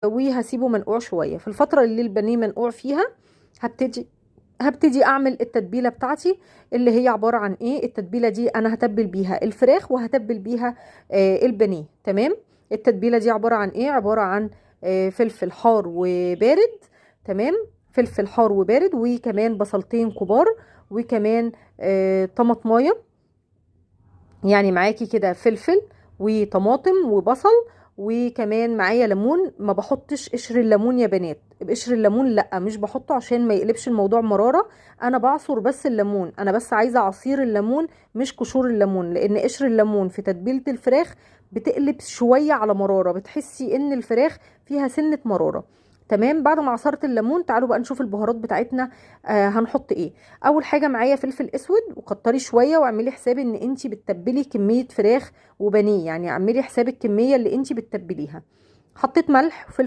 وهسيبه منقوع شويه. في الفتره اللي البانيه منقوع فيها هبتدي اعمل التتبيله بتاعتي، اللي هي عباره عن ايه. التتبيله دي انا هتبل بيها الفراخ وهتبل بيها البانيه. تمام. التتبيله دي عباره عن ايه؟ عباره عن فلفل حار وبارد. تمام. فلفل حار وبارد، وكمان بصلتين كبار، وكمان طماطمايه. يعني معاكي كده فلفل وطماطم وبصل، وكمان معايا ليمون. ما بحطش قشر الليمون يا بنات، بقشر الليمون لا، مش بحطه عشان ما يقلبش الموضوع مرارة. انا بعصر بس الليمون، انا بس عايزة عصير الليمون مش قشور الليمون، لان قشر الليمون في تتبيلة الفراخ بتقلب شوية على مرارة، بتحسي ان الفراخ فيها سنة مرارة. تمام. بعد ما عصرت الليمون تعالوا بقى نشوف البهارات بتاعتنا. هنحط ايه؟ اول حاجه معايا فلفل اسود، وكتري شويه واعملي حساب ان انتي بتتبلي كميه فراخ وبانيه، يعني اعملي حساب الكميه اللي انتي بتتبليها. حطيت ملح وفلفل